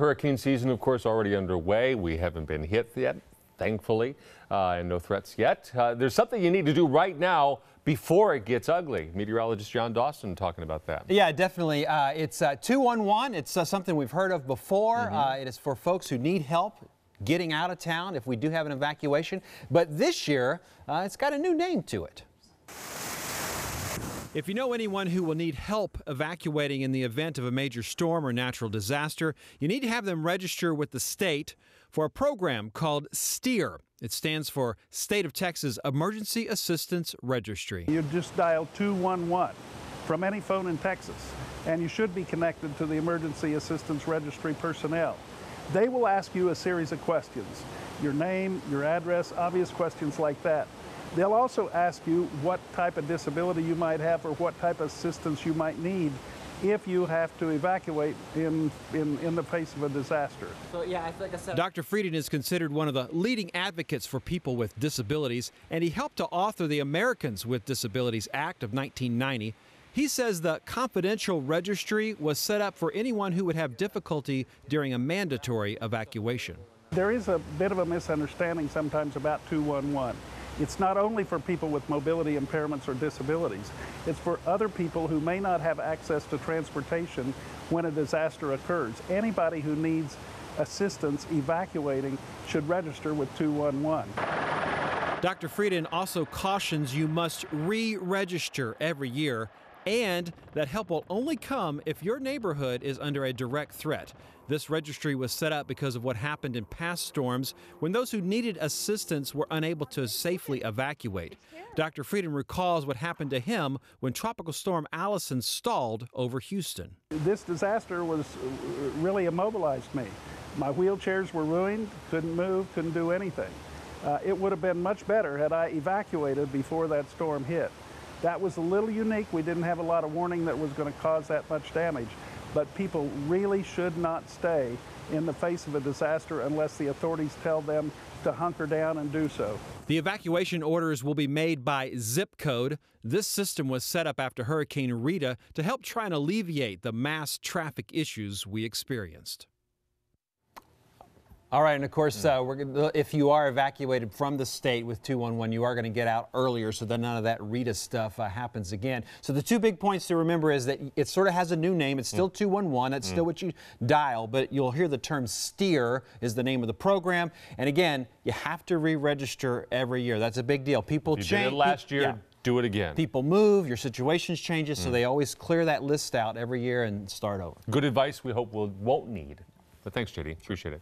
Hurricane season, of course, already underway. We haven't been hit yet, thankfully, and no threats yet. There's something you need to do right now before it gets ugly. Meteorologist John Dawson talking about that. Yeah, definitely. It's 211. It's something we've heard of before. It is for folks who need help getting out of town if we do have an evacuation. But this year, it's got a new name to it. If you know anyone who will need help evacuating in the event of a major storm or natural disaster, you need to have them register with the state for a program called STEAR. It stands for State of Texas Emergency Assistance Registry. You just dial 211 from any phone in Texas, and you should be connected to the Emergency Assistance Registry personnel. They will ask you a series of questions, your name, your address, obvious questions like that. They'll also ask you what type of disability you might have or what type of assistance you might need if you have to evacuate in the face of a disaster. So yeah, like I said, Dr. Frieden is considered one of the leading advocates for people with disabilities, and he helped to author the Americans with Disabilities Act of 1990. He says the confidential registry was set up for anyone who would have difficulty during a mandatory evacuation. There is a bit of a misunderstanding sometimes about 211. It's not only for people with mobility impairments or disabilities. It's for other people who may not have access to transportation when a disaster occurs. Anybody who needs assistance evacuating should register with 211. Dr. Frieden also cautions you must re-register every year, and that help will only come if your neighborhood is under a direct threat. This registry was set up because of what happened in past storms when those who needed assistance were unable to safely evacuate. Dr. Frieden recalls what happened to him when Tropical Storm Allison stalled over Houston. This disaster really immobilized me. My wheelchairs were ruined, couldn't move, couldn't do anything. It would have been much better had I evacuated before that storm hit. That was a little unique. We didn't have a lot of warning that was going to cause that much damage. But people really should not stay in the face of a disaster unless the authorities tell them to hunker down and do so. The evacuation orders will be made by zip code. This system was set up after Hurricane Rita to help try and alleviate the mass traffic issues we experienced. all right, and of course, if you are evacuated from the state with 211, you are going to get out earlier so that none of that Rita stuff happens again. So the two big points to remember is that it sort of has a new name. It's still 211. That's still what you dial, but you'll hear the term STEAR is the name of the program. And again, you have to re-register every year. That's a big deal. People change. You did it last year. Do it again. People move, your situations changes, so they always clear that list out every year and start over. Good advice we hope we won't need. But thanks, JD. Appreciate it.